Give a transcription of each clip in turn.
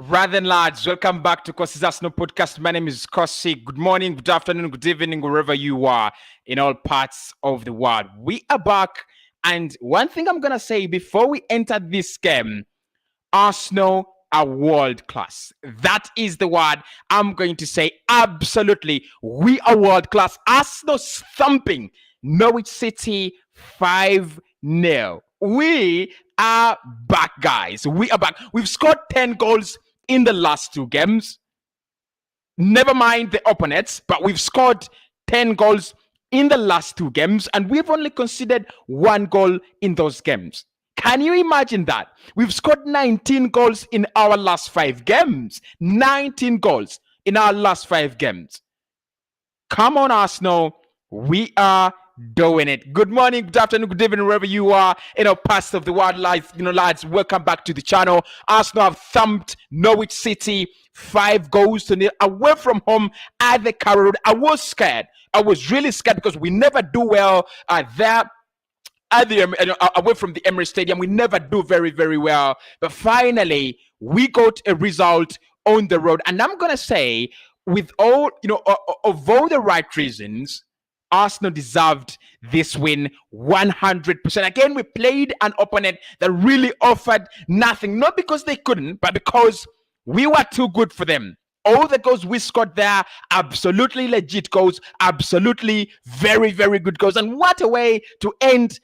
Rather lads, welcome back to Cossy's Arsenal podcast. My name is Cossy. Good morning, good afternoon, good evening, wherever you are in all parts of the world. We are back, and one thing I'm gonna say before we enter this game, Arsenal are world class. That is the word I'm going to say. Absolutely, we are world class. Arsenal thumping Norwich City 5-0. We are back, guys. We are back. We've scored 10 goals in the last two games. Never mind the opponents, but we've scored 10 goals in the last two games, and we've only conceded one goal in those games. Can you imagine that? We've scored 19 goals in our last 5 games. 19 goals in our last 5 games. Come on, Arsenal. We are doing it. Good morning, good afternoon, good evening, wherever you are in our parts of the world. Lads, welcome back to the channel. Arsenal have thumped Norwich City 5-0 away from home at the Carrow Road. I was scared. I was really scared because we never do well there. Away from the Emirates Stadium, we never do very, very well. But finally, we got a result on the road. And I'm gonna say, with all of all the right reasons, Arsenal deserved this win 100%. Again, we played an opponent that really offered nothing, not because they couldn't, but because we were too good for them. All the goals we scored there, absolutely legit goals, absolutely very, very good goals. And what a way to end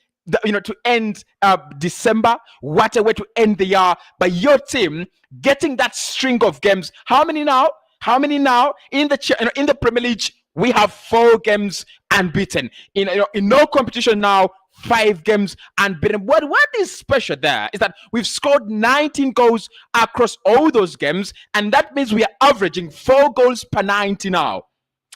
December. What a way to end the year by your team getting that string of games. How many now? In the Premier League? We have 4 games unbeaten. In no competition now, 5 games unbeaten. What is special there is that we've scored 19 goals across all those games, and that means we are averaging 4 goals per 90 now.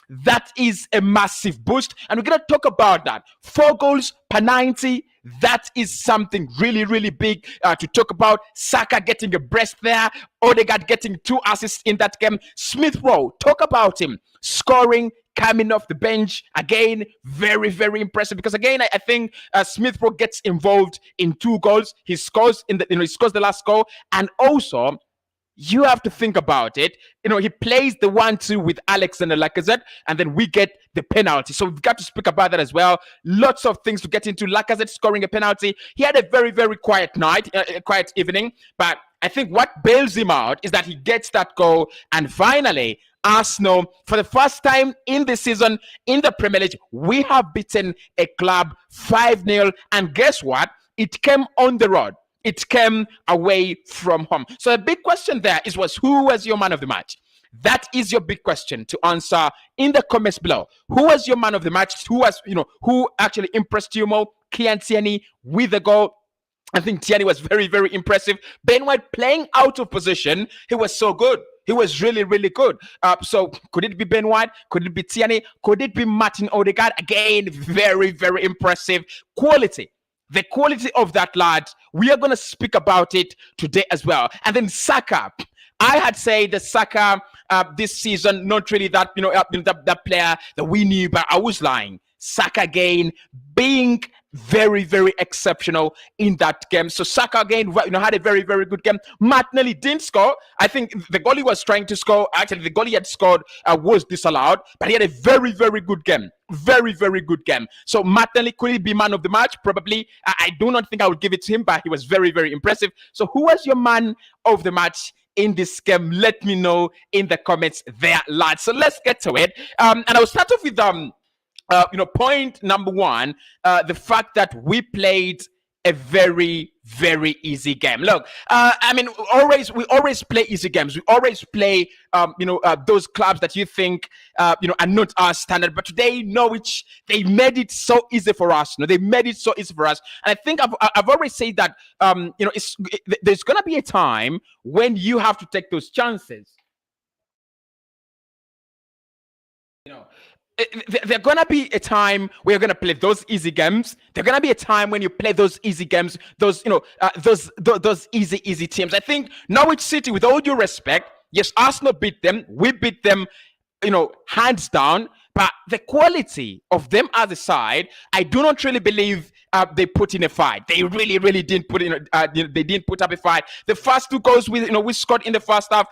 That is a massive boost, and we're going to talk about that. 4 goals per 90. That is something really, really big to talk about. Saka getting a brace there. Odegaard getting 2 assists in that game. Smith Rowe, talk about him. Scoring, coming off the bench. Again, very, very impressive. Because again, I think Smith Rowe gets involved in 2 goals. He scores he scores the last goal. And also, you have to think about it. He plays the 1-2 with Alexander Lacazette, and then we get the penalty. So we've got to speak about that as well. Lots of things to get into. Lacazette scoring a penalty. He had a very, very quiet night, a quiet evening. But I think what bails him out is that he gets that goal. And finally, Arsenal, for the first time in the season in the Premier League, we have beaten a club 5-0. And guess what? It came on the road. It came away from home. So the big question there who was your man of the match? That is your big question to answer in the comments below. Who was your man of the match? Who actually impressed you more? Odegaard and Tierney with the goal. I think Tierney was very, very impressive. Ben White playing out of position. He was so good. He was really, really good. So could it be Ben White? Could it be Tierney? Could it be Martin Odegaard? Again, very, very impressive quality. The quality of that lad, we are going to speak about it today as well. And then Saka. I had said that Saka this season, not really that, that player that we knew, but I was lying. Saka again being very, very exceptional in that game. So Saka again, had a very, very good game. Martinelli didn't score. I think the goal he was trying to score, actually the goal he had scored was disallowed, but he had a very, very good game. Very, very good game. So Martinelli, could he be man of the match? Probably. I do not think I would give it to him, but he was very, very impressive. So who was your man of the match in this game? Let me know in the comments there, lads. So let's get to it. And I'll start off with point number 1, the fact that we played a very, very easy game. Look, we always play easy games. We always play, those clubs that you think, are not our standard. But today, Norwich, they made it so easy for us. They made it so easy for us. And I think I've always said that, there's gonna be a time when you have to take those chances. There's gonna be a time where you're gonna play those easy games. There's gonna be a time when you play those easy games, those easy teams. I think Norwich City, with all due respect, yes, Arsenal beat them. We beat them, hands down. But the quality of them as a side, I do not really believe they put in a fight. They really didn't put in. They didn't put up a fight. The first two goals we scored in the first half,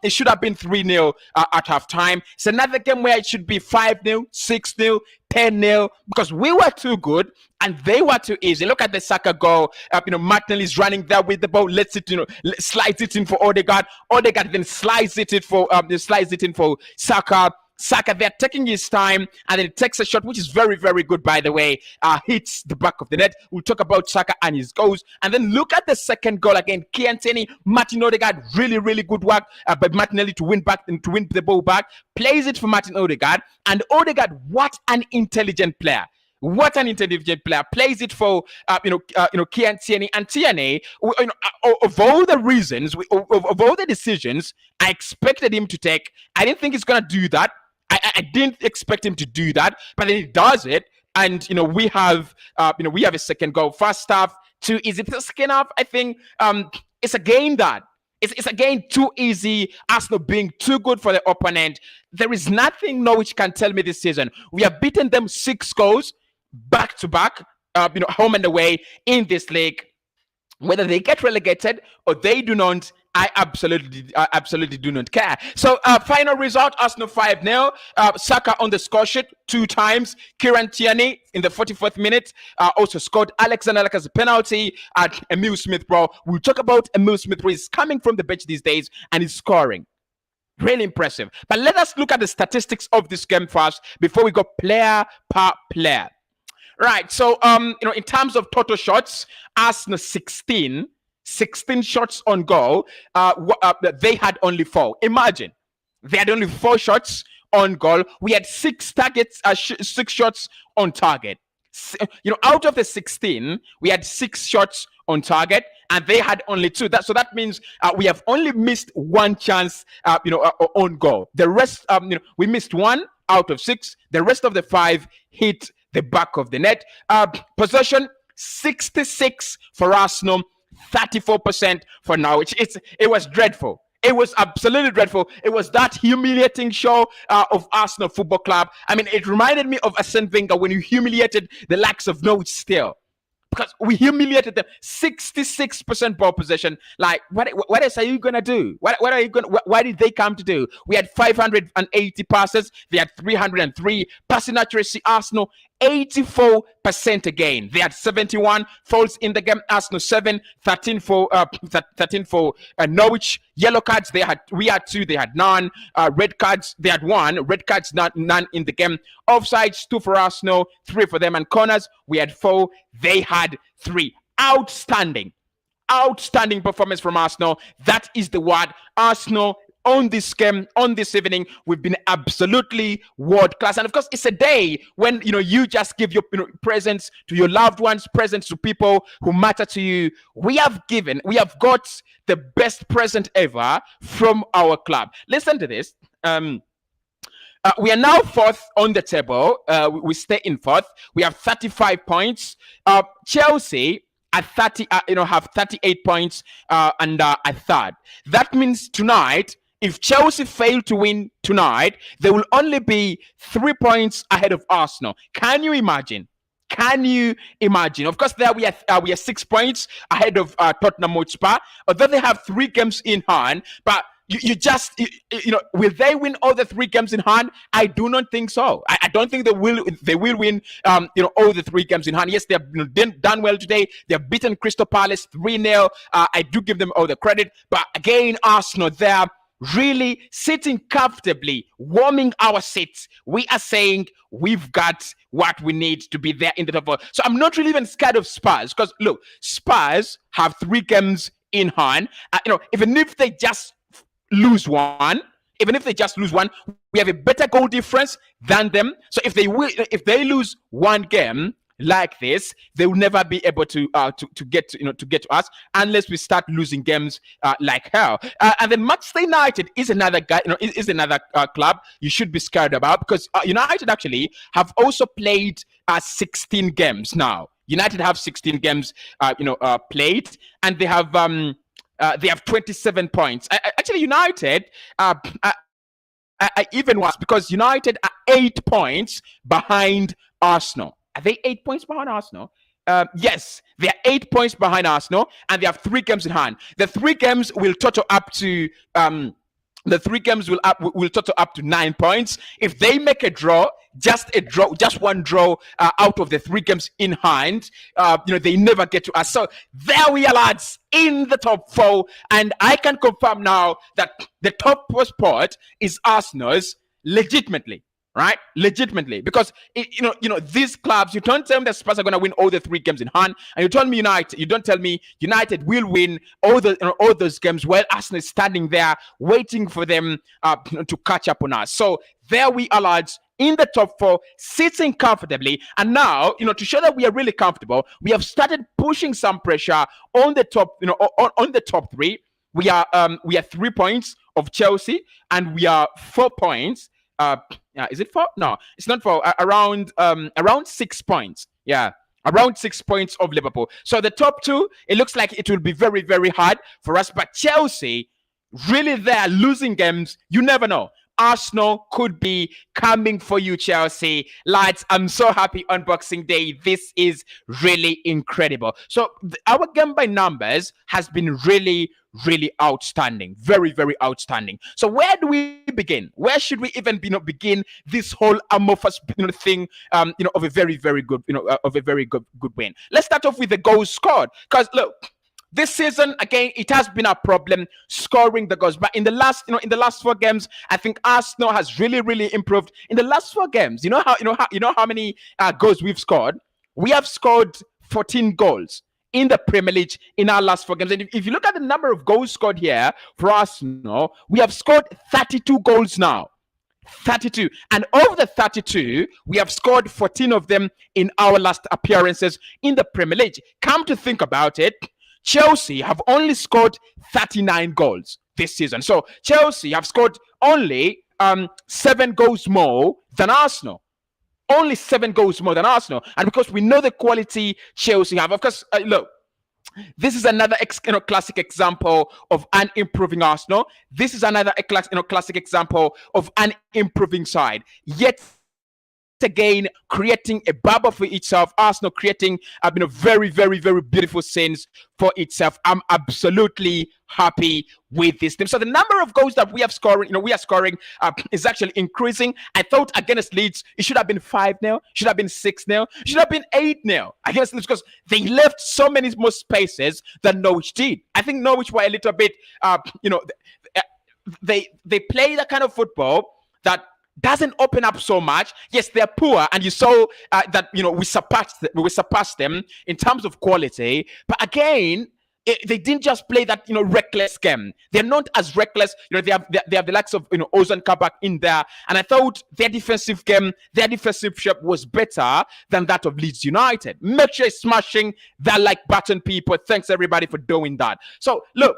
it should have been 3-0 at half time. It's another game where it should be 5-0, 6-0, 10-0, because we were too good and they were too easy. Look at the Saka goal. Martinelli is running there with the ball. Slides it in for Odegaard. Odegaard then slides it in for Saka. Saka there taking his time, and then it takes a shot, which is very, very good, by the way. Hits the back of the net. We'll talk about Saka and his goals. And then look at the second goal again. Saka and Tierney, Martin Odegaard, really good work by Martinelli to win the ball back. Plays it for Martin Odegaard. And Odegaard, what an intelligent player. What an intelligent player. Plays it for Saka and Tierney. And Tierney, of all the reasons, of all the decisions I expected him to take, I didn't think he's gonna do that. I didn't expect him to do that, but then he does it, and we have a second goal. First half too easy. The second half, I think it's again that it's again too easy. Arsenal being too good for the opponent. There is nothing Norwich can tell me this season. We have beaten them 6 goals back to back, home and away in this league. Whether they get relegated or they do not, I absolutely do not care. So final result, Arsenal 5-0. Saka on the score sheet 2 times. Saka and Tierney in the 44th minute also scored. Alexander Lacazette penalty at Emile Smith-Rowe. We'll talk about Emile Smith-Rowe. He's coming from the bench these days and he's scoring. Really impressive. But let us look at the statistics of this game first before we go player per player. Right, so in terms of total shots, Arsenal 16 shots on goal. They had only 4. Imagine, they had only 4 shots on goal. We had 6 targets, 6 shots on target. Out of the 16, we had 6 shots on target, and they had only 2. So that means we have only missed 1 chance, on goal. The rest, we missed 1 out of 6. The rest of the 5 hit the back of the net. Possession 66 for Arsenal, 34% for Norwich. It was dreadful. It was absolutely dreadful. It was that humiliating show of Arsenal Football Club. I mean, it reminded me of Arsene Wenger when you humiliated the likes of Norwich still. Because we humiliated them. 66% ball possession. Like, what else are you gonna do? What did they come to do? We had 580 passes. They had 303. Passing accuracy, Arsenal 84% again. They had 71 fouls in the game. Arsenal 7, 13 for Norwich. Yellow cards, we had 2. They had none. Red cards, they had 1. Red cards, none in the game. Offsides, 2 for Arsenal, 3 for them. And corners, we had 4. They had 3. Outstanding performance from Arsenal. That is the word. Arsenal on this game, on this evening, we've been absolutely world class. And of course, it's a day when you just give your presents to your loved ones, presents to people who matter to you. We have got the best present ever from our club. Listen to this. We are now 4th on the table. We stay in 4th. We have 35 points. Chelsea at 30, have 38 points and are 3rd. That means tonight, if Chelsea fail to win tonight, they will only be 3 points ahead of Arsenal. Can you imagine? Of course, there we are 6 points ahead of Tottenham Hotspur, although they have 3 games in hand. But will they win all the 3 games in hand? I do not think so. I don't think they will win all the 3 games in hand. Yes, they have done well today. They have beaten Crystal Palace 3-0. I do give them all the credit. But again, Arsenal there, really sitting comfortably, warming our seats. We are saying we've got what we need to be there in the top 4. So I'm not really even scared of Spurs, because look, Spurs have 3 games in hand. Even if they just lose one, we have a better goal difference than them. So if they lose 1 game like this, they will never be able to get to us unless we start losing games like hell. And then Manchester United is another guy, is another club you should be scared about, because United actually have also played 16 games now. United have 16 games played, and they have 27 points. Actually, United even worse, because United are 8 points behind Arsenal. Are they 8 points behind Arsenal? Yes, they are 8 points behind Arsenal, and they have 3 games in hand. The 3 games will total up to will total up to 9 points. If they make a draw, just one draw out of the 3 games in hand, they never get to us. So there we are, lads, in the top 4, and I can confirm now that the top 4 spot is Arsenal's legitimately. Right, legitimately, because these clubs. You don't tell me that Spurs are going to win all the 3 games in hand, and you tell me United. You don't tell me United will win all those games. While Arsenal is standing there waiting for them to catch up on us. So there we are, lads, in the top 4, sitting comfortably. And now, to show that we are really comfortable, we have started pushing some pressure on the top. On the top 3, we are 3 points of Chelsea, and we are 4 points. Is it 4? No, it's not 4. Around 6 points. Yeah, around 6 points of Liverpool. So the top 2, it looks like it will be very, very hard for us. But Chelsea, really, they're losing games. You never know. Arsenal could be coming for you, Chelsea. Lads, I'm so happy on Boxing Day. This is really incredible. So our game by numbers has been really, really outstanding. Very, very outstanding. So where do we begin? Where should we even begin this whole amorphous thing of a very, very good good win? Let's start off with the goals scored. Because look, this season, again, it has been a problem scoring the goals. But in the last 4 games, I think Arsenal has really, really improved. In the last 4 games, you know how many goals we've scored? We have scored 14 goals in the Premier League in our last 4 games. And if you look at the number of goals scored here for Arsenal, we have scored 32 goals now. 32. And of the 32, we have scored 14 of them in our last appearances in the Premier League. Come to think about it, Chelsea have only scored 39 goals this season. So Chelsea have scored only 7 goals more than Arsenal. Only 7 goals more than Arsenal. And because we know the quality Chelsea have, of course, look, this is another classic example of an improving Arsenal. This is another classic example of an improving side. Yet again, creating a bubble for itself. Arsenal creating very, very, very beautiful scenes for itself. I'm absolutely happy with this team. So the number of goals that we are scoring is actually increasing. I thought against Leeds it should have been 5-0, should have been 6-0, should have been 8-0 against Leeds, because they left so many more spaces than Norwich did. I think Norwich were a little bit they play the kind of football that doesn't open up so much. Yes, they're poor, and you saw that we surpassed them in terms of quality. But again, they didn't just play that reckless game. They're not as reckless. They have the likes of Ozan Kabak in there, and I thought their defensive shape was better than that of Leeds United. Make sure you're smashing that like button, people. Thanks everybody for doing that. So look,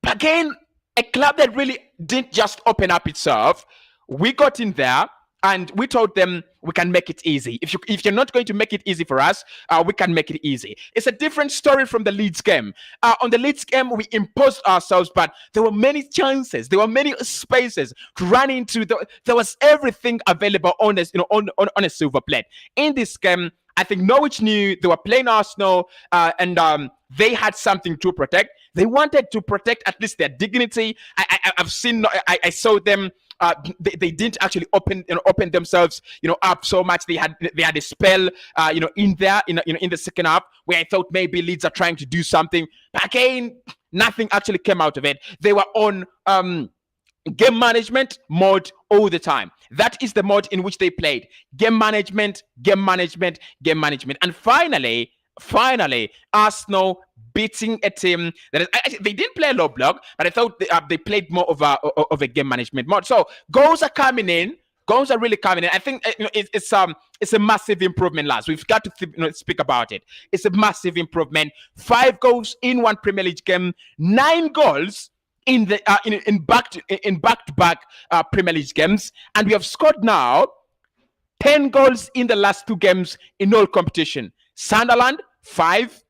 again, a club that really didn't just open up itself. We got in there and we told them we can make it easy. If you're not going to make it easy for us, we can make it easy. It's a different story from the Leeds game. On the Leeds game, we imposed ourselves, but there were many chances. There were many spaces to run into. There was everything available on a silver plate. In this game, I think Norwich knew they were playing Arsenal, and they had something to protect. They wanted to protect at least their dignity. I saw them. They didn't actually open themselves up so much. They had a spell in there in the second half where I thought maybe Leeds are trying to do something, but again nothing actually came out of it. They were on game management mode all the time. That is the mode in which they played. Game management, and finally Arsenal beating a team that is, they didn't play low block, but I thought they played more of a game management mode. So goals are coming in. Goals are really coming in. I think it's a massive improvement, lads. We've got to speak about it. It's a massive improvement. 5 goals in one Premier League game, 9 goals in back-to-back Premier League games, and we have scored now 10 goals in the last 2 games in all competition. Sunderland 5,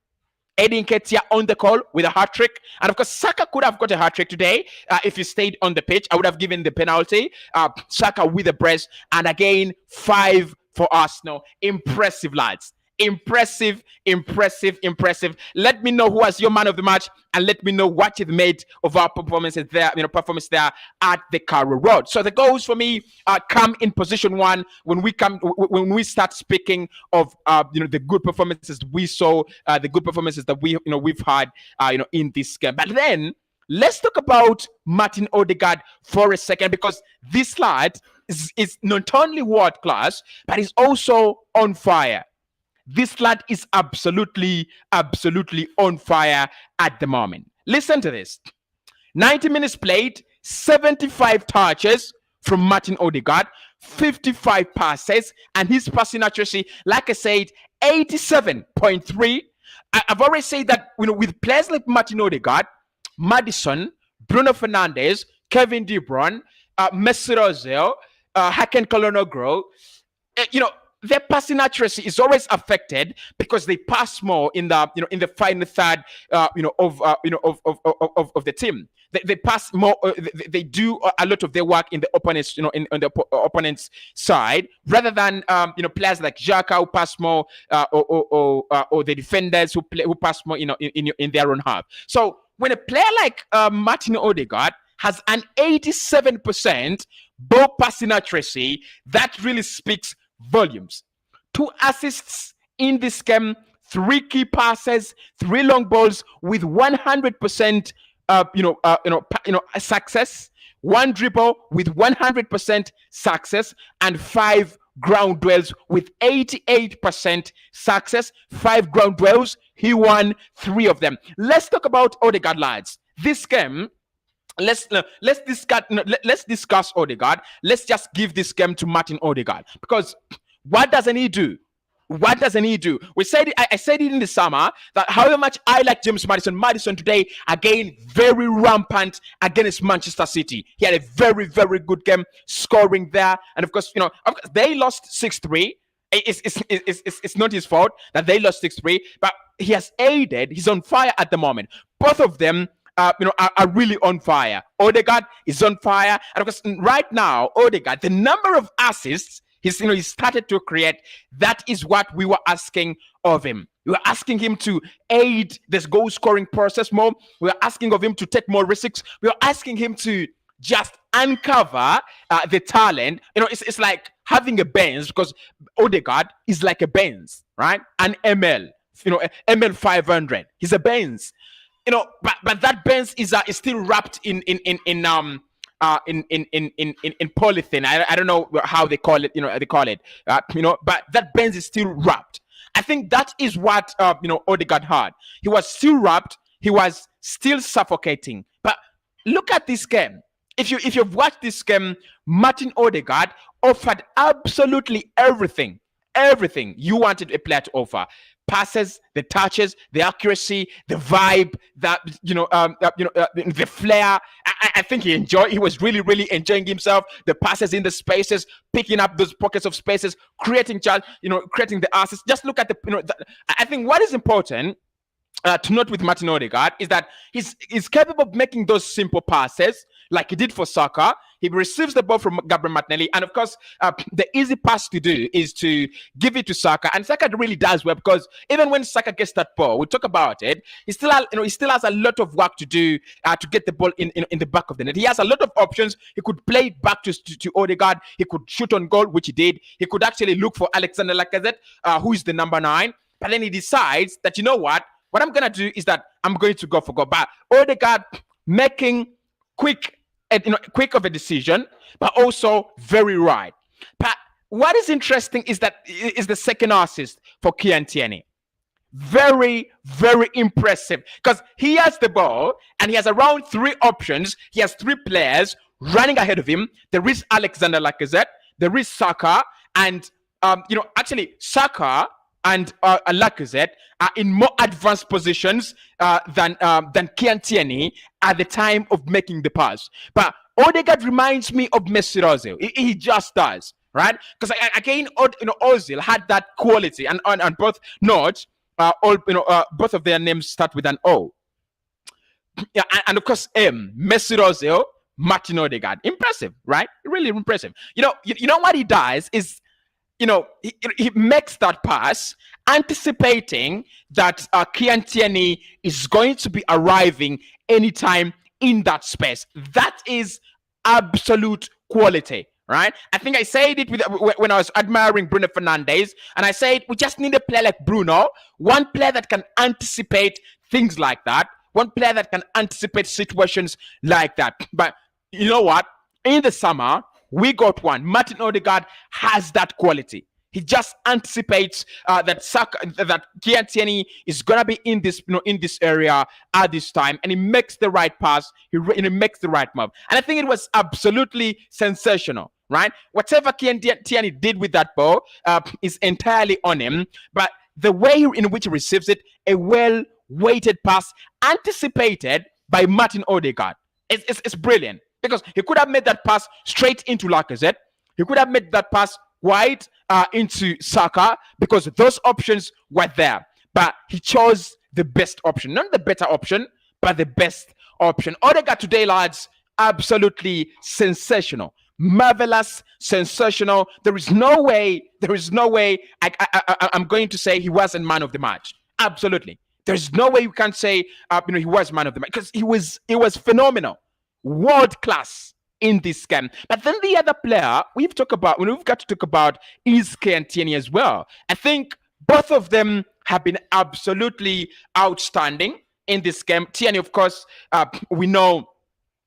Eddie Nketiah on the call with a hat-trick. And of course, Saka could have got a hat-trick today if he stayed on the pitch. I would have given the penalty. Saka with a brace. And again, 5 for Arsenal. Impressive, lads. Impressive. Let me know who was your man of the match, and let me know what you've made of our performances there, performance there at the Carrow Road. So the goals for me come in position 1 when we start speaking of the good performances we saw, the good performances that we've had in this game. But then let's talk about Martin Odegaard for a second, because this lad is not only world class, but he's also on fire. This lad is absolutely on fire at the moment. Listen to this. 90 minutes played, 75 touches from Martin Odegaard, 55 passes, and his passing accuracy, like I said, 87.3. I've already said that with players like Martin Odegaard, Maddison, Bruno Fernandes, Kevin De Bruyne, Mesut Ozil, Hakan Calhanoglu, their passing accuracy is always affected because they pass more in the final third of the team. They pass more. They do a lot of their work in the opponent's in the opponent's side, rather than players like Xhaka who pass more, or the defenders who pass more in their own half. So when a player like Martin Odegaard has an 87% ball passing accuracy, that really speaks volumes. 2 assists in this game, 3 key passes, 3 long balls with 100% success, 1 dribble with 100% success, and 5 ground duels with 88% success. 5 ground duels, he won 3 of them. Let's talk about Odegaard, lads. This game, let's discuss Odegaard. Let's just give this game to Martin Odegaard, because what doesn't he do? What doesn't he do? I said it in the summer that however much I like James Maddison today, again, very rampant against Manchester City. He had a very, very good game scoring there. And of course, they lost 6-3. It's not his fault that they lost 6-3, but he has aided. He's on fire at the moment. Both of them are really on fire. Odegaard is on fire. And of course, right now, Odegaard, the number of assists he started to create, that is what we were asking of him. We were asking him to aid this goal scoring process more. We were asking of him to take more risks. We were asking him to just uncover the talent. It's like having a Benz, because Odegaard is like a Benz, right? An ML, ML 500. He's a Benz, but that Benz is still wrapped in polythene. I don't know how they call it. They call it. But that Benz is still wrapped. I think that is what Odegaard had. He was still wrapped. He was still suffocating. But look at this game. If you've watched this game, Martin Odegaard offered absolutely everything you wanted a player to offer. Passes, the touches, the accuracy, the vibe, the flair. I think he was really enjoying himself. The passes in the spaces, picking up those pockets of spaces, creating the assists. Just look at I think what is important to note with Martin Odegaard is that he's capable of making those simple passes like he did for Saka. He receives the ball from Gabriel Martinelli, and of course, the easy pass to do is to give it to Saka, and Saka really does well, because even when Saka gets that ball, we talk about it. He still has a lot of work to do to get the ball in the back of the net. He has a lot of options. He could play it back to Odegaard. He could shoot on goal, which he did. He could actually look for Alexander Lacazette, who is the number 9, but then he decides that what I'm gonna do is that I'm going to go for goal. But Odegaard making quick of a decision, but also very right. But what is interesting is the second assist for Kieran Tierney. Very, very impressive, because he has the ball and he has around 3 options. He has 3 players running ahead of him. There is Alexander Lacazette, there is Saka, and actually Saka and Lacazette are in more advanced positions than Kieran Tierney at the time of making the pass. But Odegaard reminds me of Mesut Ozil. He just does, right? Because again, Ozil had that quality, and on both notes, both of their names start with an O. Yeah, and of course, Mesut Ozil, Martin Odegaard. Impressive, right? Really impressive. You know what he does is, he makes that pass, anticipating that Kian Tierney is going to be arriving anytime in that space. That is absolute quality, right? I think I said it when I was admiring Bruno Fernandes, and I said we just need a player like Bruno, one player that can anticipate things like that, one player that can anticipate situations like that. But you know what? In the summer, we got one. Martin Odegaard has that quality. He just anticipates that Kian Tierney is gonna be in this area at this time, and he makes the right pass. He makes the right move, and I think it was absolutely sensational. Right? Whatever Kian Tierney did with that ball is entirely on him, but the way in which he receives it, a well-weighted pass, anticipated by Martin Odegaard, it's brilliant, because he could have made that pass straight into Lacazette. He could have made that pass wide into Saka, because those options were there. But he chose the best option. Not the better option, but the best option. Odegaard today, lads, absolutely sensational. Marvelous, sensational. There is no way I'm going to say he wasn't man of the match. Absolutely. There's no way you can say he was man of the match, because he was phenomenal. World class in this game. But then the other player we've got to talk about is Saka and Tierney as well. I think both of them have been absolutely outstanding in this game. Tierney, of course, we know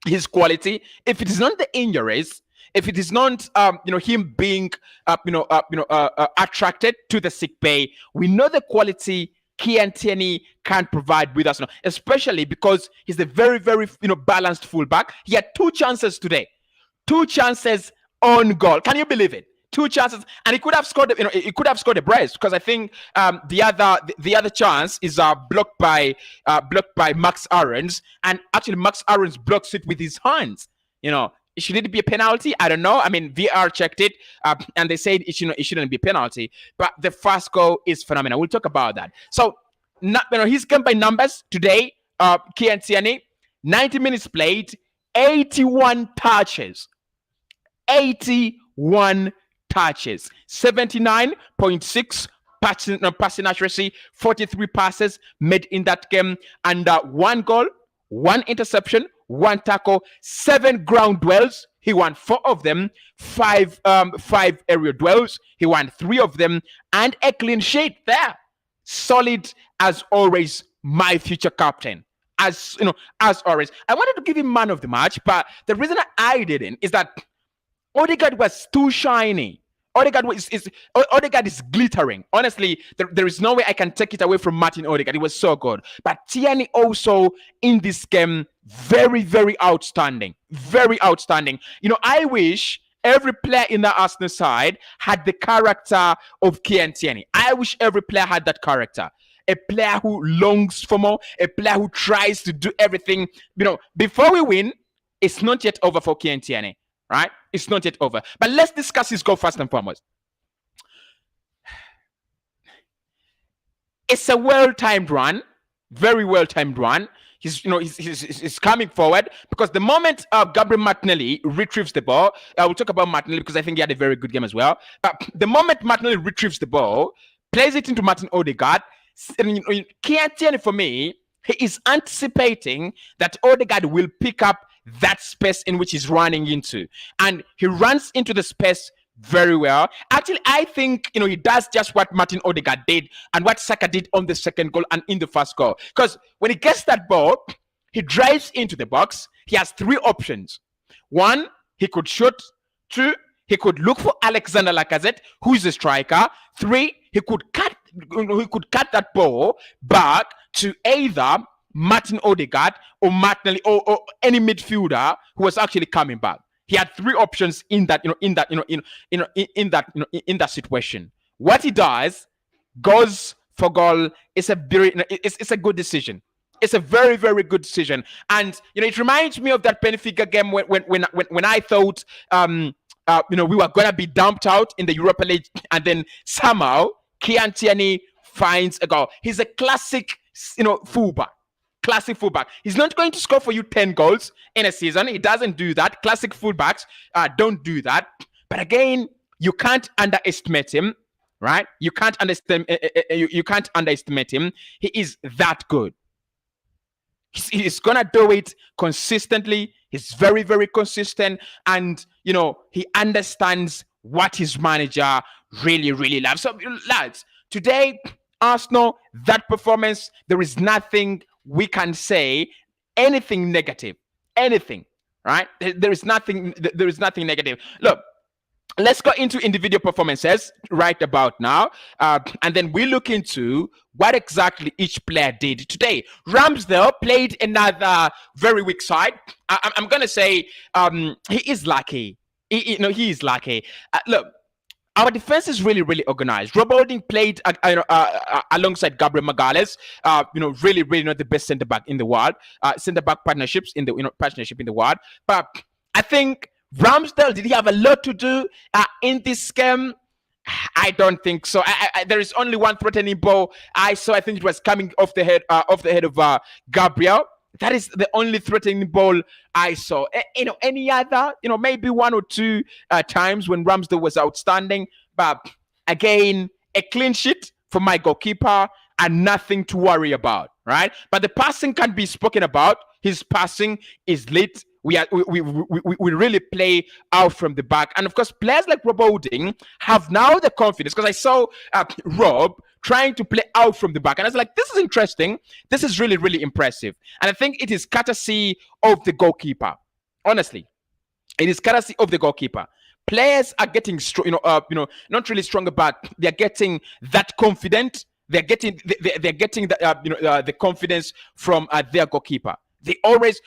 his quality. If it is not the injuries, if it is not him being attracted to the sick bay, we know the quality Kian Tierney can provide with us, especially because he's a very, very balanced fullback. He had 2 chances today, 2 chances on goal. Can you believe it? 2 chances, and he could have scored. He could have scored a brace, because I think the other chance is blocked by Max Aarons, and actually Max Aarons blocks it with his hands. Should it be a penalty? I don't know. I mean, VR checked it, and they said it shouldn't be a penalty. But the first goal is phenomenal. We'll talk about that. So, his game by numbers today, Kian Tierney, 90 minutes played, 81 touches. 81 touches. 79.6 passing accuracy, 43 passes made in that game, and 1 goal, 1 interception, 1 tackle, 7 ground duels. He won 4 of them. 5 aerial duels. He won 3 of them, and a clean sheet there. Solid as always, my future captain. As always, I wanted to give him man of the match, but the reason I didn't is that Odegaard was too shiny. Odegaard is glittering. Honestly, there is no way I can take it away from Martin Odegaard. It was so good. But Tierney also in this game, very, very outstanding. Very outstanding. I wish every player in the Arsenal side had the character of Kian Tierney. I wish every player had that character. A player who longs for more, a player who tries to do everything. Before we win, it's not yet over for Kian Tierney. Right? It's not yet over. But let's discuss his goal first and foremost. It's a well-timed run. Very well-timed run. He's coming forward, because the moment Gabriel Martinelli retrieves the ball, I will talk about Martinelli because I think he had a very good game as well. But the moment Martinelli retrieves the ball, plays it into Martin Odegaard, Kian Tierney, for me, he is anticipating that Odegaard will pick up that space in which he's running into, and he runs into the space very well. Actually, I think he does just what Martin Odegaard did and what Saka did on the second goal and in the first goal. Because when he gets that ball, he drives into the box. He has 3 options. 1, he could shoot. 2, he could look for Alexander Lacazette, who is a striker. 3, he could cut that ball back to either Martin Odegaard or Martinelli or any midfielder who was actually coming back. He had 3 options in that situation. What he does, goes for goal, is a good decision. It's a very, very good decision. And it reminds me of that Benfica game when I thought we were gonna be dumped out in the Europa League, and then somehow Kian Tierney finds a goal. He's a classic, fullback. Classic fullback. He's not going to score for you 10 goals in a season. He doesn't do that. Classic fullbacks don't do that. But again, you can't underestimate him, right? You can't underestimate him. He is that good. He's gonna do it consistently. He's very, very consistent, and he understands what his manager really, really loves. So, lads, today, Arsenal, that performance, there is nothing we can say, anything negative, anything, right? There is nothing negative. Look, let's go into individual performances right about now, and then we look into what exactly each player did today. Ramsdale played another very weak side. I'm gonna say he is lucky. He is lucky. Look, our defense is really, really organized. Rob Holding played alongside Gabriel Magalhaes. Really, really not the best centre back in the world. Centre back partnerships in the partnership in the world. But I think Ramsdale, did he have a lot to do in this game? I don't think so. There is only one threatening ball I saw. I think it was coming off the head of Gabriel. That is the only threatening ball I saw. Any other, maybe one or two times when Ramsdale was outstanding. But again, a clean sheet for my goalkeeper and nothing to worry about, right? But the passing can be spoken about. His passing is lit. We really play out from the back. And of course, players like Rob Holding have now the confidence, because I saw Rob trying to play out from the back. And I was like, this is interesting. This is really, really impressive. And I think it is courtesy of the goalkeeper. Honestly, it is courtesy of the goalkeeper. Players are getting not really stronger, but they're getting that confident. They're getting the confidence from their goalkeeper. They always,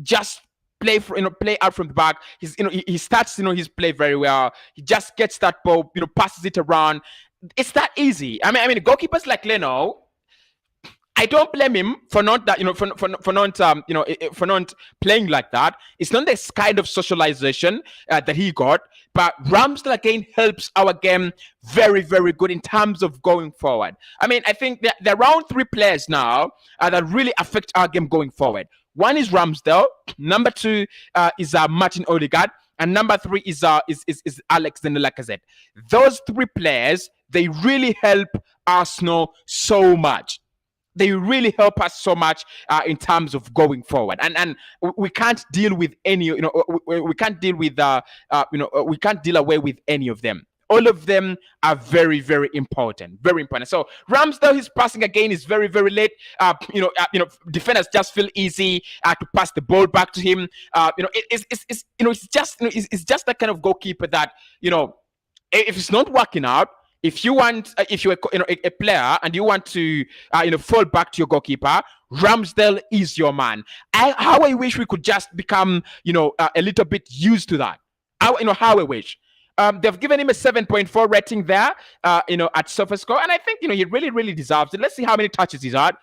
just play out from the back. He starts his play very well. He just gets that ball, passes it around. It's that easy. Goalkeepers like Leno, I don't blame him for not playing like that. It's not this kind of socialization that he got. But Ramsdale again helps our game very, very good in terms of going forward. I think there are around 3 players now that really affect our game going forward. One is Ramsdale. Number 2 is Martin Odegaard. And number 3 is Alexander Lacazette. Those 3 players, they really help Arsenal so much. They really help us so much in terms of going forward, and we can't deal with any. We can't deal with we can't deal away with any of them. All of them are very, very important. Very important. So Ramsdale, his passing again is very, very late. Defenders just feel easy to pass the ball back to him. It's just that kind of goalkeeper that if it's not working out. If you're a player and you want to fall back to your goalkeeper, Ramsdale is your man. How I wish we could just become a little bit used to that. How I wish. They've given him a 7.4 rating there, at SofaScore, and I think he really, really deserves it. Let's see how many touches he had.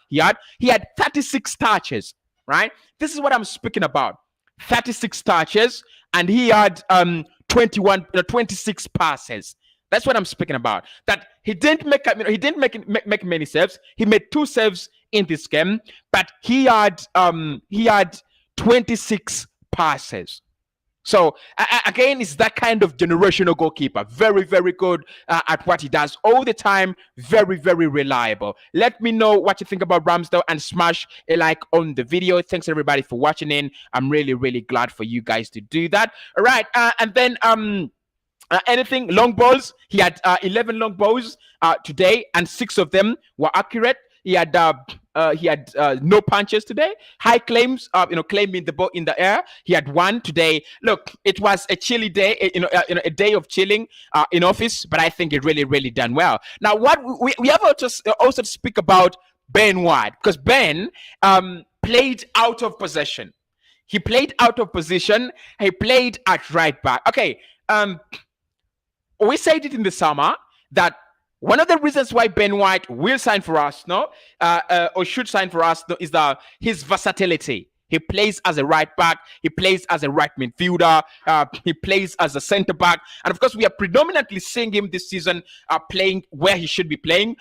He had 36 touches, right? This is what I'm speaking about. 36 touches, and he had 26 passes. That's what I'm speaking about. That he didn't make many saves. He made 2 saves in this game, but he had 26 passes. So again, it's that kind of generational goalkeeper. Very, very good at what he does all the time. Very, very reliable. Let me know what you think about Ramsdale and smash a like on the video. Thanks everybody for watching in. I'm really, really glad for you guys to do that. All right, and then anything long balls. He had 11 long balls today, and 6 of them were accurate. He had no punches today. High claims, claiming the ball in the air. He had 1 today. Look, it was a chilly day, a day of chilling in office, but I think it really, really done well. Now, what we have also to speak about Ben White, because Ben played out of possession. He played out of position. He played at right back. Okay. We said it in the summer that one of the reasons why Ben White will sign for Arsenal, or should sign for Arsenal, is his versatility. He plays as a right back. He plays as a right midfielder. He plays as a centre back. And of course, we are predominantly seeing him this season playing where he should be playing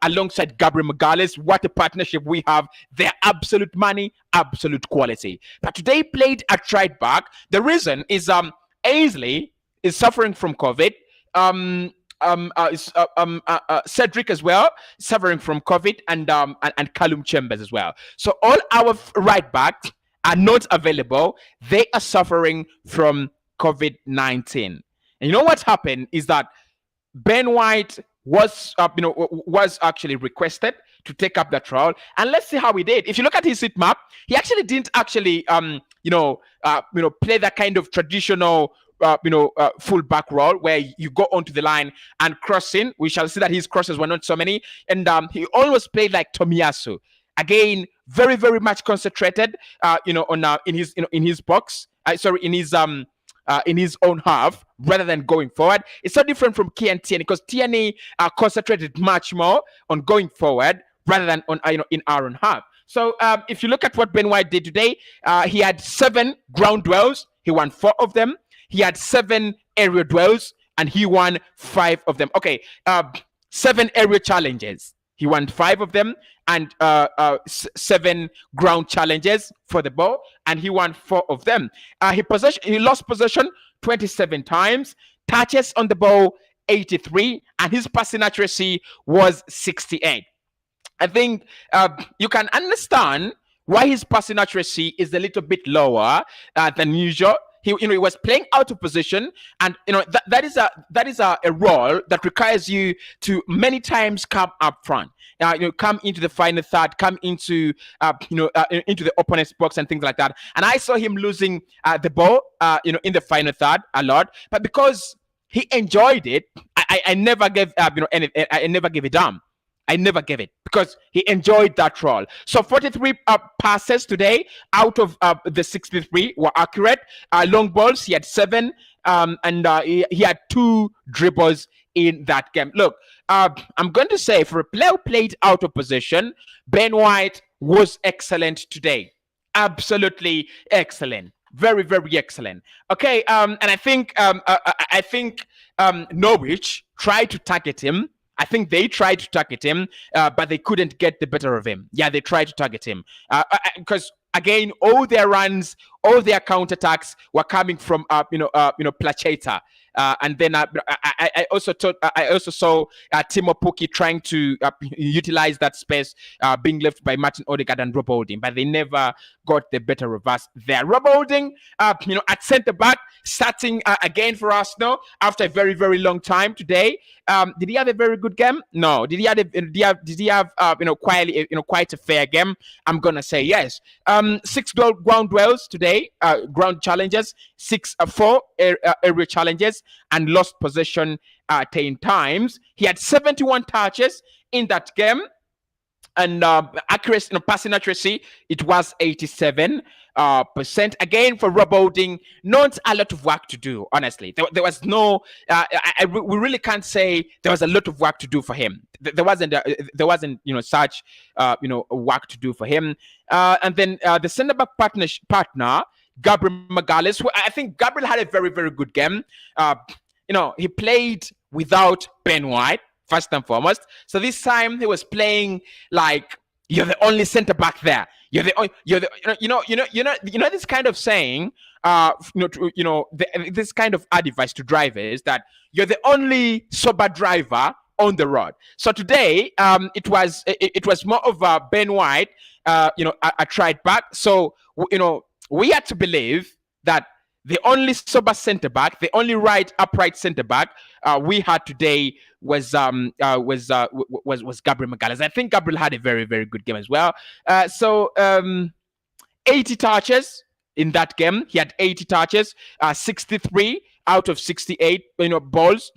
alongside Gabriel Magalhaes. What a partnership we have. They're absolute money, absolute quality. But today he played at right back. The reason is Ainsley is suffering from COVID. Cedric as well, suffering from COVID, and Callum Chambers as well. So all our right backs are not available. They are suffering from COVID-19. And you know what happened is that Ben White was actually requested to take up that role, and let's see how he did. If you look at his heat map, he actually didn't actually play that kind of traditional full back role where you go onto the line and cross in. We shall see that his crosses were not so many, and he always played like Tomiyasu. Again, very very much concentrated, in his box. In his own half rather than going forward. It's so different from Tierney, because Tierney concentrated much more on going forward rather than on in our own half. So if you look at what Ben White did today, he had 7 ground duels. He won 4 of them. He had 7 aerial duels and he won 5 of them. Okay, 7 aerial challenges. He won 5 of them, and 7 ground challenges for the ball, and he won 4 of them. He lost possession 27 times, touches on the ball 83, and his passing accuracy was 68. I think you can understand why his passing accuracy is a little bit lower than usual. He was playing out of position, and that is a role that requires you to many times come up front. Come into the final third, come into into the opponent's box and things like that. And I saw him losing the ball, in the final third a lot. But because he enjoyed it, I never gave I never gave a damn. I never gave it because he enjoyed that role. So 43 passes today out of the 63 were accurate. Long balls, he had 7, and he had 2 dribbles in that game. Look, I'm going to say for a player who played out of position, Ben White was excellent today. Absolutely excellent. Very, very excellent. Okay, and I think Norwich tried to target him. I think they tried to target him, but they couldn't get the better of him. Yeah, they tried to target him because again, all their runs, all their counterattacks were coming from Placheta. And then I also saw Timo Pukki trying to utilize that space being left by Martin Odegaard and Rob Holding, but they never got the better of us there. Rob Holding, at centre back, starting again for Arsenal after a very very long time today. Did he have a very good game? No. Did he have quite a fair game? I'm gonna say yes. 6 ground duels today, ground challenges, 4 area challenges, and lost possession 10 times. He had 71 touches in that game, and accuracy, passing accuracy, it was 87%. Again, for Rob Holding, not a lot of work to do. Honestly, there was no. We really can't say there was a lot of work to do for him. There wasn't such work to do for him. And then the centre back partner, Gabriel Magalhaes, who I think Gabriel had a very very good game. He played without Ben White first and foremost. So this time he was playing like you're the only centre back there. You're this kind of saying, this kind of advice to drivers that you're the only sober driver on the road. So today, it was more of a Ben White, a tried back. So we had to believe that the only sober centre back, the only upright centre back we had today was Gabriel Magalhaes. I think Gabriel had a very very good game as well. 80 touches in that game. He had 80 touches, 63 out of 68 balls,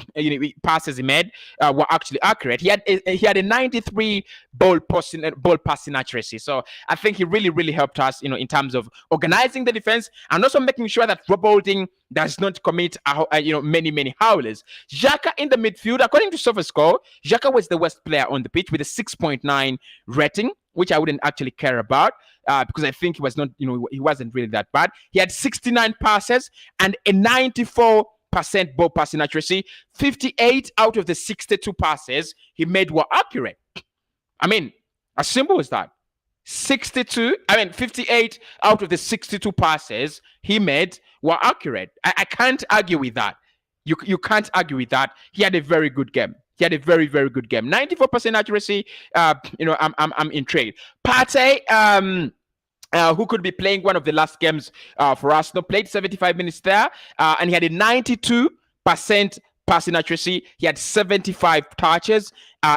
passes he made were actually accurate. He had a 93 ball passing accuracy. So I think he really really helped us in terms of organizing the defense and also making sure that Rob Holding does not commit many howlers. Xhaka in the midfield, according to SofaScore, Xhaka was the worst player on the pitch with a 6.9 rating, which I wouldn't actually care about. because I think he was not, he wasn't really that bad. He had 69 passes and a 94% ball passing accuracy. 58 out of the 62 passes he made were accurate. I mean, as simple as that. 58 out of the 62 passes he made were accurate. I can't argue with that. You can't argue with that. He had a very good game. He had a very, very good game. 94% accuracy. I'm intrigued. Partey, who could be playing one of the last games for Arsenal, played 75 minutes there, and he had a 92% passing accuracy. He had 75 touches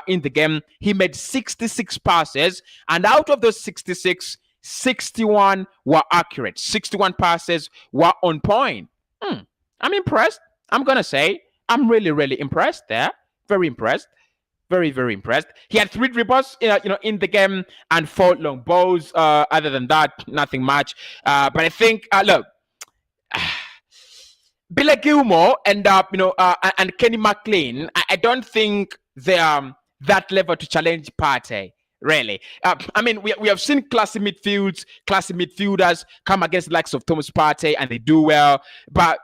in the game. He made 66 passes, and out of those 66, 61 were accurate. 61 passes were on point. I'm impressed. I'm gonna say I'm really, really impressed there. Very impressed. Very, very impressed. He had 3 dribbles, in the game, and 4 long balls. Other than that, nothing much. But I think, look, Billy Gilmore and Kenny McLean, I don't think they are that level to challenge Partey. Really, I mean, we have seen classy midfielders come against the likes of Thomas Partey, and they do well. But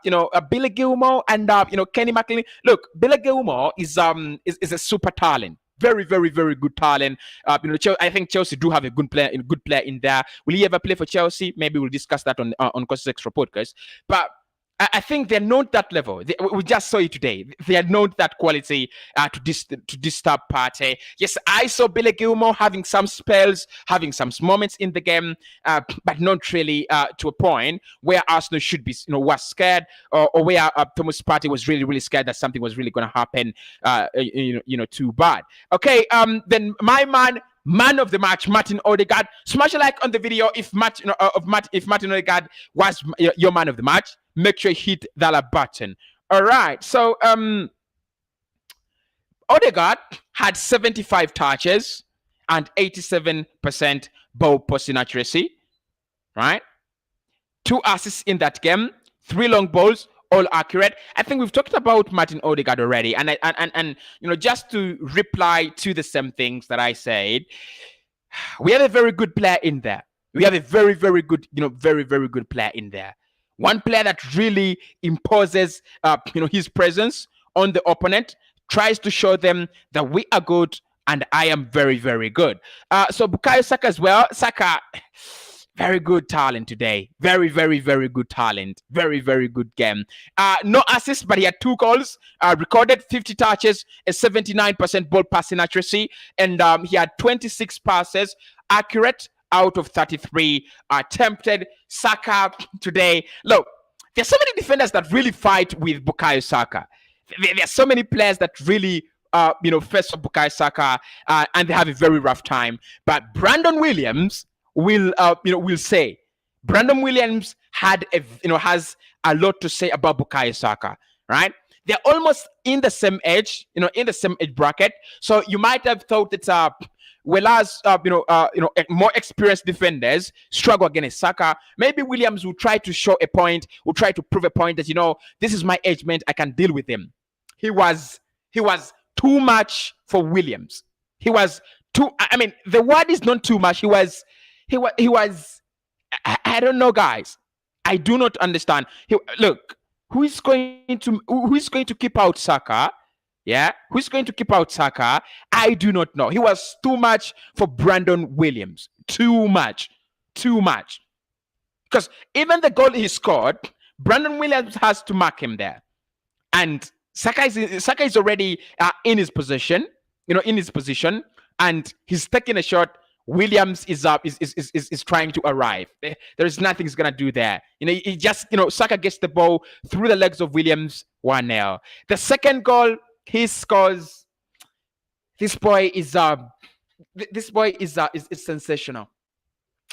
Billy Gilmore and Kenny McLean. Look, Billy Gilmore is a super talent. Very, very, very good talent. I think Chelsea do have a good player in there. Will he ever play for Chelsea? Maybe we'll discuss that on Cossy's Extra podcast. But I think they're not that level. We just saw it today. They are not that quality to disturb Partey. Yes, I saw Billy Gilmore having some spells, having some moments in the game, but not really to a point where Arsenal should be, was scared, or where Thomas Partey was really, really scared that something was really going to happen, too bad. Okay, then my man of the match, Martin Odegaard. Smash a like on the video if Martin Odegaard was your man of the match. Make sure you hit that like button. All right. So Odegaard had 75 touches and 87% ball passing accuracy. Right? 2 assists in that game, 3 long balls, all accurate. I think we've talked about Martin Odegaard already, and just to reply to the same things that I said, we have a very good player in there. We have a very, very good, very, very good player in there. One player that really imposes, his presence on the opponent, tries to show them that we are good and I am very, very good. So Bukayo Saka as well. Saka, very good talent today. Very, very, very good talent. Very, very good game. No assists, but he had 2 goals. Recorded 50 touches, a 79% ball passing accuracy, and he had 26 passes accurate out of 33 attempted. Saka today. Look, there's so many defenders that really fight with Bukayo Saka. There's so many players that really face off Bukayo Saka, and they have a very rough time. But Brandon Williams will say Brandon Williams has a lot to say about Bukayo Saka, right? They're almost in the same age, in the same age bracket. So you might have thought that whereas more experienced defenders struggle against Saka, maybe Williams will try to show a point, will try to prove a point that this is my age mate, I can deal with him. He was too much for Williams. He was too. I mean, the word is not too much. He was. I don't know, guys. I do not understand. Look, who is going to keep out Saka? Yeah, who's going to keep out Saka? I do not know. He was too much for Brandon Williams. Too much. Because even the goal he scored, Brandon Williams has to mark him there, and Saka is already in his position. And he's taking a shot. Williams is trying to arrive. There is nothing he's gonna do there. He just Saka gets the ball through the legs of Williams. 1-0. The second goal he scores. This boy is sensational.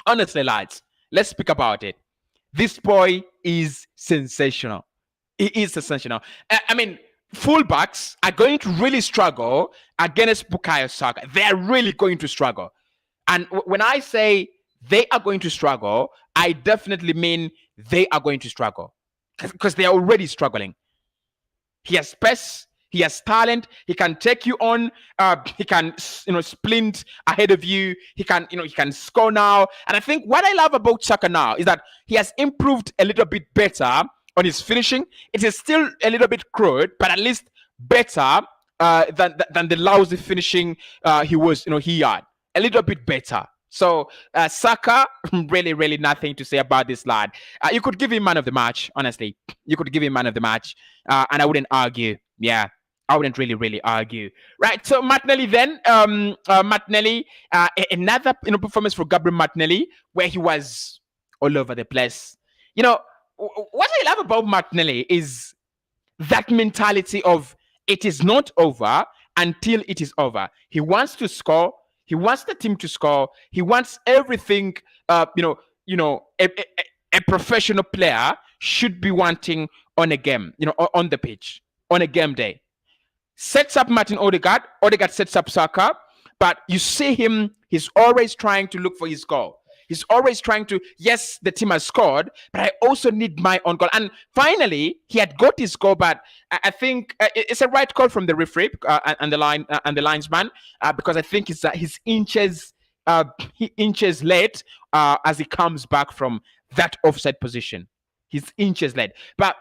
Honestly, lads, let's speak about it. This boy is sensational. He is sensational. I mean, fullbacks are going to really struggle against Bukayo Saka. They are really going to struggle. And when I say they are going to struggle, I definitely mean they are going to struggle, because they are already struggling. He has pace, He has talent. He can take you on. He can, sprint ahead of you. He can score now. And I think what I love about Saka now is that he has improved a little bit better on his finishing. It is still a little bit crude, but at least better than the lousy finishing he had. A little bit better. So Saka, really, really nothing to say about this lad. You could give him man of the match, honestly. You could give him man of the match, and I wouldn't argue. Yeah, I wouldn't really argue. Right. So Martinelli then, Martinelli, another performance for Gabriel Martinelli where he was all over the place. What I love about Martinelli is that mentality of it is not over until it is over. He wants to score. He wants the team to score. He wants everything. A professional player should be wanting on a game. On the pitch, on a game day. Sets up Martin Odegaard. Odegaard sets up Saka. But you see him. He's always trying to look for his goal. He's always trying to, yes, the team has scored, but I also need my own goal. And finally, he had got his goal, but I think it's a right call from the referee and the linesman because I think it's his inches late as he comes back from that offside position. He's inches late. But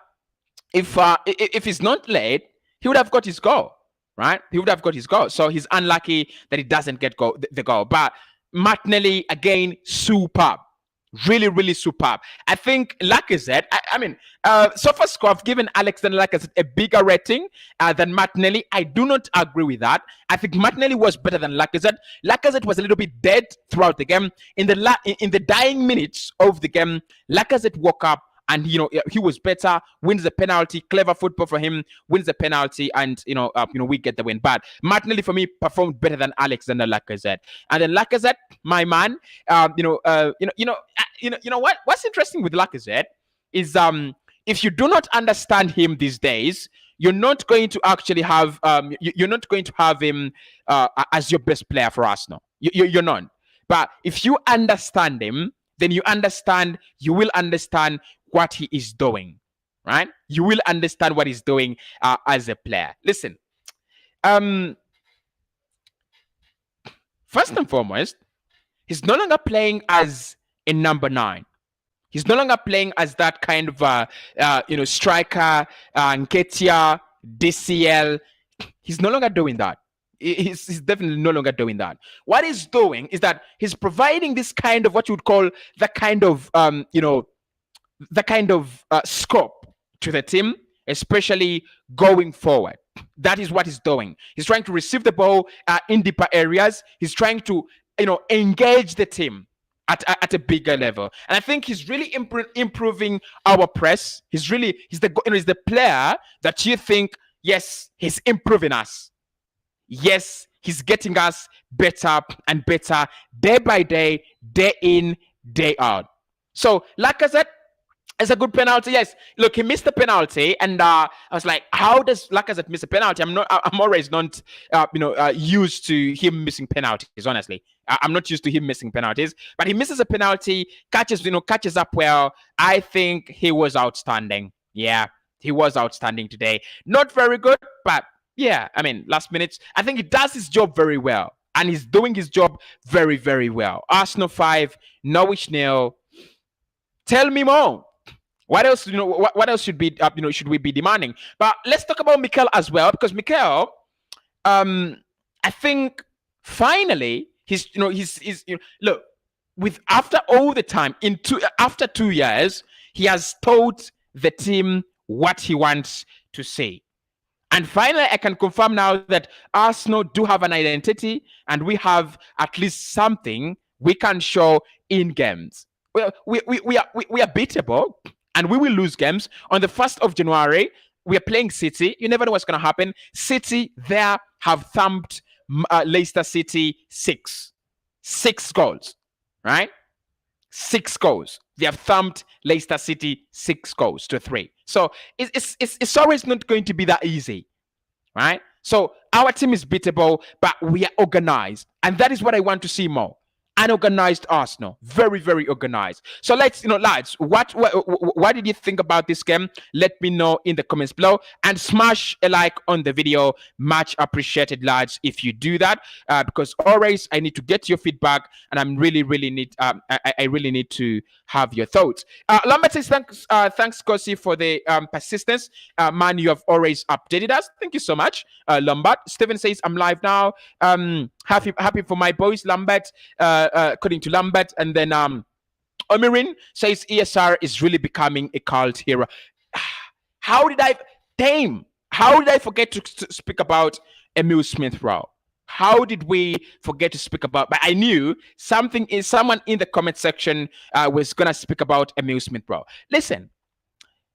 if he's not late, he would have got his goal, right? He would have got his goal. So he's unlucky that he doesn't get the goal. But Martinelli, again, superb. Really, really superb. I think Lacazette, SofaScore have given Alexander Lacazette a bigger rating than Martinelli. I do not agree with that. I think Martinelli was better than Lacazette. Lacazette was a little bit dead throughout the game. In the dying minutes of the game, Lacazette woke up and he was better, wins the penalty, clever football for him, wins the penalty, and we get the win. But Martinelli for me performed better than Alexander Lacazette. And then Lacazette, my man, what's interesting with Lacazette is if you do not understand him these days, you're not going to actually have him as your best player for Arsenal. You're not. But if you understand him, then you will understand what he is doing, right? You will understand what he's doing as a player. Listen, first and foremost, he's no longer playing as a number 9. He's no longer playing as that kind of, striker, Nketiah, DCL. He's no longer doing that. He's definitely no longer doing that. What he's doing is that he's providing this kind of what you would call the kind of scope to the team, especially going forward. That is what he's doing. He's trying to receive the ball in deeper areas. He's trying to, engage the team at a bigger level. And I think he's really improving our press. He's the player that you think, yes, he's improving us. Yes, he's getting us better and better day by day, day in, day out. So Lacazette, it's a good penalty. Yes, look, he missed the penalty, and I was like, how does Lacazette miss a penalty? I'm always not, used to him missing penalties. Honestly, I'm not used to him missing penalties. But he misses a penalty, catches up well. I think he was outstanding. Yeah, he was outstanding today. Not very good, but yeah, last minute. I think he does his job very well, and he's doing his job very, very well. Arsenal 5, Norwich 0. Tell me more. What else? What else should should we be demanding? But let's talk about Mikel as well, because Mikel, I think finally look, after all the time after 2 years, he has told the team what he wants to say. And finally, I can confirm now that Arsenal do have an identity, and we have at least something we can show in games. We are beatable, and we will lose games. On the 1st of January, we are playing City. You never know what's going to happen. City there have thumped Leicester City 6 goals, right? 6 goals. They have thumped Leicester City 6 goals to 3. So it's always not going to be that easy, right? So our team is beatable, but we are organized. And that is what I want to see more. unorganized Arsenal, very very organized. So let's, lads, what did you think about this game? Let me know in the comments below, and smash a like on the video. Much appreciated, lads, if you do that, because always I need to get your feedback, and I'm really need I really need to have your thoughts. Lambert says thanks Cossy for the persistence, man. You have always updated us. Thank you so much, Lambert. Steven says I'm live now. Happy for my boys, Lambert. According to Lambert. And then Omirin says ESR is really becoming a cult hero. How did I forget to speak about Emile Smith-Rowe? How did we forget to speak about? But I knew someone in the comment section was gonna speak about Emile Smith-Rowe. Listen,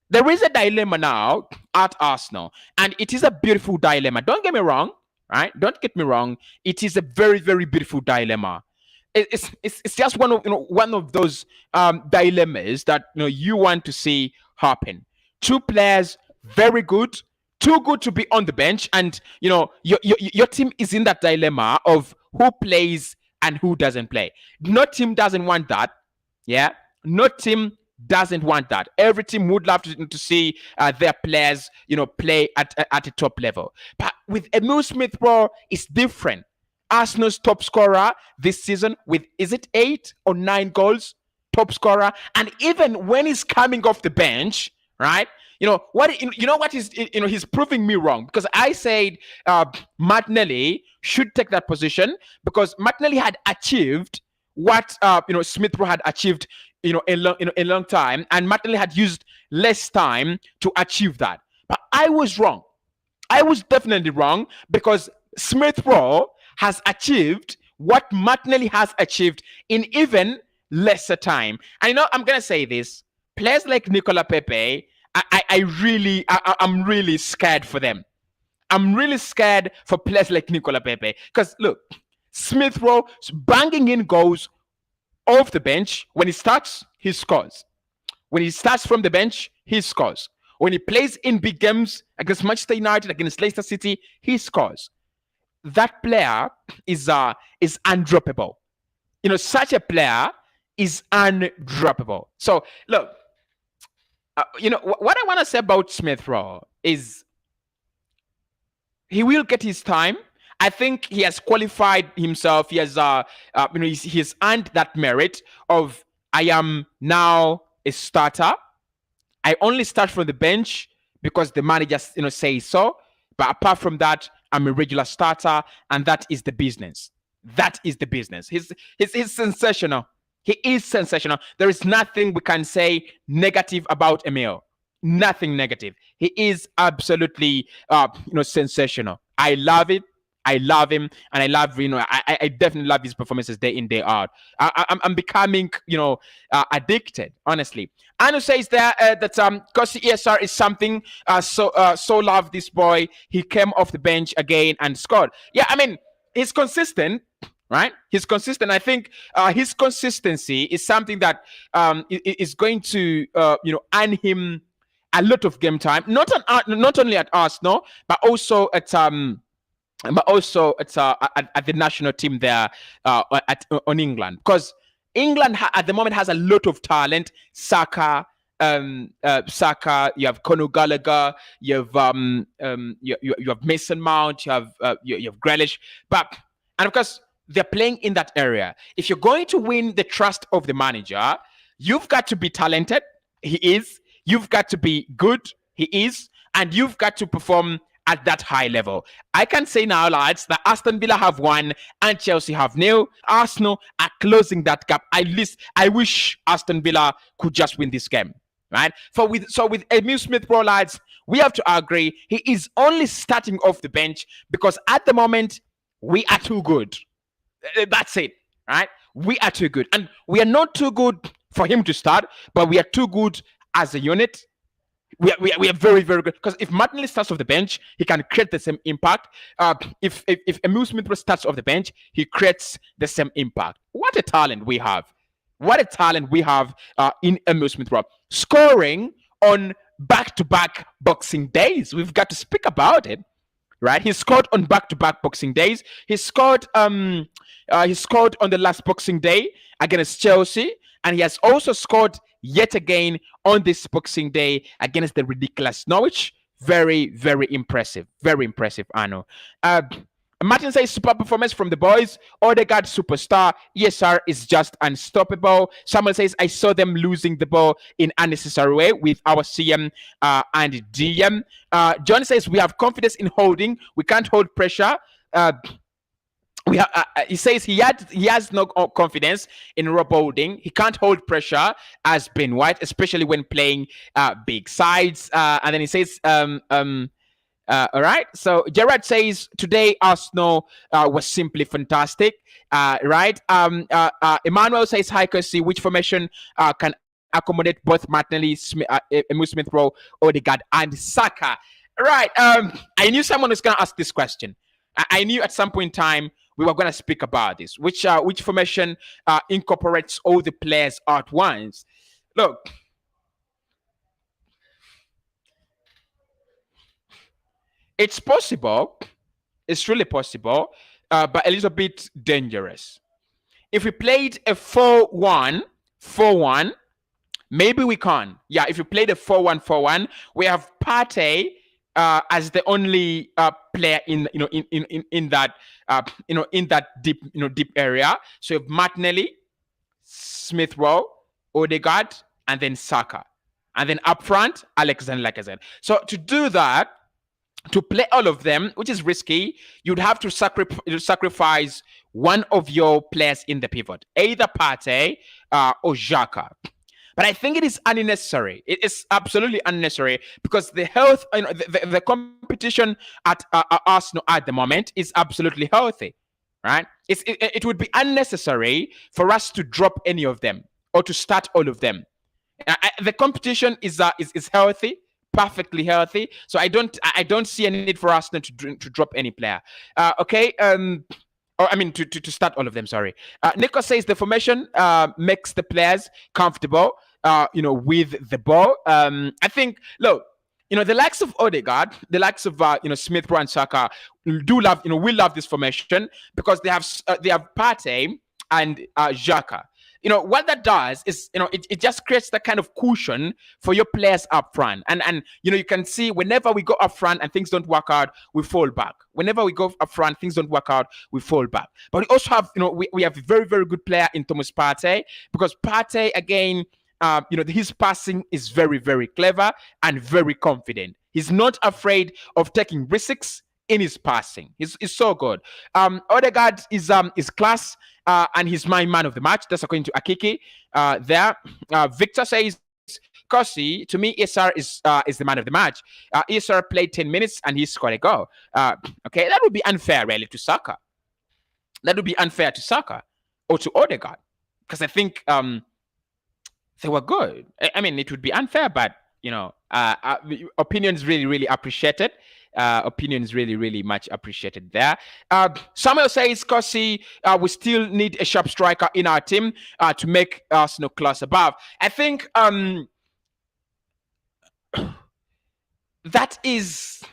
there is a dilemma now at Arsenal, and it is a beautiful dilemma. Don't get me wrong, right? Don't get me wrong. It is a very, very beautiful dilemma. It's just one of those dilemmas that you want to see happen. Two players, very good, too good to be on the bench, and your team is in that dilemma of who plays and who doesn't play. No team doesn't want that. Yeah, no team doesn't want that. Every team would love to see their players play at a top level. But with Emile Smith-Rowe, it's different. Arsenal's top scorer this season with, is it 8 or 9 goals? Top scorer. And even when he's coming off the bench, right? He's proving me wrong, because I said Martinelli should take that position, because Martinelli had achieved what Smith-Rowe had achieved a long time, and Martinelli had used less time to achieve that. But I was wrong. I was definitely wrong, because Smith-Rowe has achieved what Martinelli has achieved in even lesser time. And I'm gonna say this: players like Nicola Pepe, I'm really scared for them. I'm really scared for players like Nicola Pepe, because look, Smith-Rowe banging in goals off the bench. When he starts, he scores. When he starts from the bench, he scores. When he plays in big games against Manchester United, against Leicester City, he scores. That player is undroppable. Such a player is undroppable. So look, what I want to say about Smith-Rowe is he will get his time. I think he has qualified himself. He has he has earned that merit of, I am now a starter. I only start from the bench because the manager says so. But apart from that, I'm a regular starter, and that is the business. That is the business. He's sensational. He is sensational. There is nothing we can say negative about Emile. Nothing negative. He is absolutely sensational. I love it. I love him, and I love I definitely love his performances day in, day out. I'm becoming addicted, honestly. Anu says that Cossy ESR is something. So love this boy. He came off the bench again and scored. Yeah, I mean, he's consistent, right? He's consistent. I think his consistency is something that is going to earn him a lot of game time. Not only at Arsenal, but also at the national team there on England, because England at the moment has a lot of talent. Saka, you have Conor Gallagher, you have Mason Mount, you have Grealish, and of course they're playing in that area. If you're going to win the trust of the manager, you've got to be talented. He is. You've got to be good. He is, and you've got to perform at that high level. I can say now, lads, that Aston Villa have won and Chelsea have nil. Arsenal are closing that gap. At least I wish Aston Villa could just win this game, right? With Emile Smith-Rowe, lads, we have to agree he is only starting off the bench because at the moment we are too good. That's it, right? We are too good, and we are not too good for him to start, but we are too good as a unit. We are very, very good, because if Martinelli starts off the bench, he can create the same impact. If Emile Smith-Rowe starts off the bench, he creates the same impact. What a talent we have! What a talent we have in Emile Smith-Rowe, scoring on back-to-back Boxing Days. We've got to speak about it, right? He scored on back-to-back Boxing Days. He scored on the last Boxing Day against Chelsea, and he has also scored yet again on this Boxing Day against the ridiculous Norwich. Very, very impressive. Very impressive, Arno. Martin says super performance from the boys. Odegaard superstar. ESR is just unstoppable. Samuel says I saw them losing the ball in unnecessary way with our CM and DM. John says we have confidence in holding. We can't hold pressure. He says he has no confidence in Rob Holding. He can't hold pressure as Ben White, especially when playing big sides. And then he says, all right. So Gerard says today Arsenal was simply fantastic. Right. Emmanuel says hi, Cossy. Which formation can accommodate both Martinelli, Smith Rowe, Odegaard, and Saka? Right. I knew someone was going to ask this question. I knew at some point in time we were going to speak about this. Which formation incorporates all the players at once? Look. It's possible. It's really possible, but a little bit dangerous. If we played a 4-1, maybe we can. Yeah, if you played a 4-1, we have Partey as the only player in that deep area. So you have Martinelli, Smith Rowe, Odegaard, and then Saka, and then up front Lacazette. So to do that, to play all of them, which is risky, you'd have to sacrifice one of your players in the pivot, either Partey or Xhaka. But I think it is unnecessary. It is absolutely unnecessary because the health, the competition at Arsenal at the moment is absolutely healthy, right? It would be unnecessary for us to drop any of them or to start all of them. The competition is healthy. Perfectly healthy, so I don't see a need for Arsenal to drop any player. Okay, to start all of them. Sorry. Nico says the formation makes the players comfortable, with the ball. I think, look, the likes of Odegaard, the likes of Smith Rowe and Saka do love, we love this formation because they have Partey and Xhaka. What that does is, it just creates that kind of cushion for your players up front. And you can see whenever we go up front and things don't work out, we fall back. Whenever we go up front, things don't work out, we fall back. But we also have, we have a very, very good player in Thomas Partey, because Partey, again, his passing is very, very clever and very confident. He's not afraid of taking risks in his passing. He's so good. Odegaard is class, and he's my man of the match. That's according to Akiki. There, Victor says, Cossy, to me, ESR is the man of the match. ESR played 10 minutes and he scored a goal. Okay, that would be unfair, really, to Saka. That would be unfair to Saka or to Odegaard, because I think they were good. I mean, it would be unfair, but opinions really, really appreciated. Opinions really, really much appreciated there. Samuel says, Cossy, we still need a sharp striker in our team to make Arsenal class above. I think that is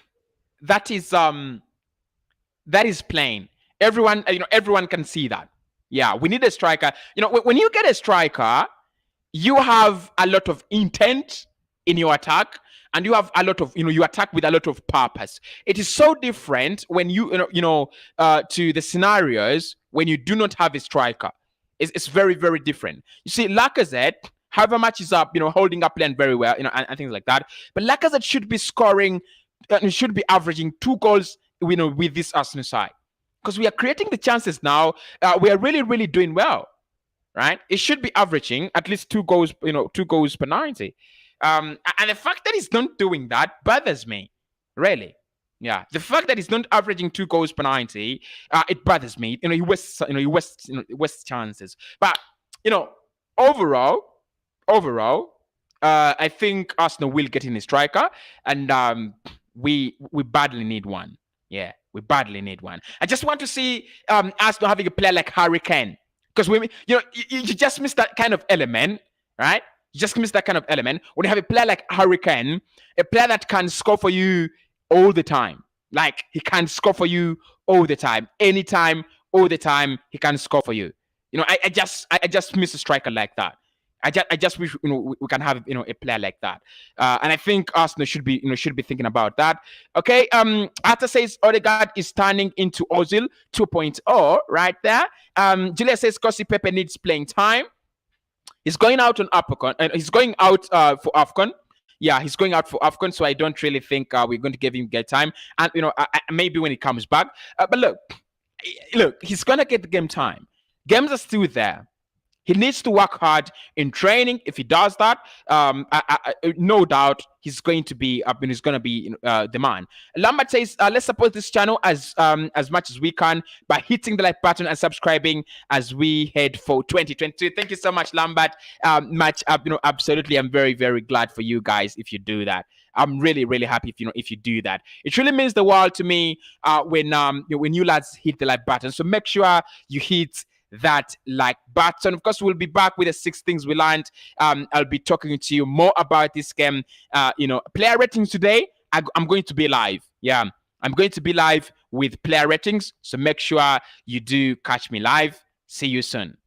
plain. Everyone can see that. Yeah, we need a striker. When you get a striker, you have a lot of intent in your attack, and you have a lot of, you attack with a lot of purpose. It is so different when to the scenarios when you do not have a striker. It's very, very different. You see, Lacazette, however much is up, holding up playing very well, and things like that. But Lacazette should be scoring, should be averaging 2 goals, with this Arsenal side, because we are creating the chances now. We are really, really doing well, right? It should be averaging at least 2 goals, 2 goals per 90. And the fact that he's not doing that bothers me, really. Yeah, the fact that he's not averaging 2 goals per 90, it bothers me. He wastes chances. But overall, I think Arsenal will get in a striker, and we badly need one. Yeah, we badly need one. I just want to see Arsenal having a player like Harry Kane, because you just miss that kind of element, right? You just miss that kind of element when you have a player like Harry Kane, a player that can score for you all the time. Like, he can score for you all the time, anytime, all the time. He can score for you. I just miss a striker like that. I just wish we can have a player like that, and I think Arsenal should be thinking about that. Okay, Arteta says Odegaard is turning into Ozil 2.0 right there. Julia says Cossy Pepe needs playing time. He's going out on AFCON, and he's going out for AFCON. Yeah, he's going out for AFCON, so I don't really think we're going to give him game time. And maybe when he comes back. But look, he's gonna get the game time. Games are still there. He needs to work hard in training. If he does that, no doubt he's going to be up and he's going to be the man. Lambert says, let's support this channel as much as we can by hitting the like button and subscribing as we head for 2022. Thank you so much, Lambert. Absolutely, I'm very, very glad for you guys if you do that. I'm really, really happy if you do that. It really means the world to me when you lads hit the like button. So make sure you hit that like button. Of course, we'll be back with the 6 things we learned. I'll be talking to you more about this game. Player ratings today. I'm going to be live. Yeah, I'm going to be live with player ratings. So make sure you do catch me live. See you soon.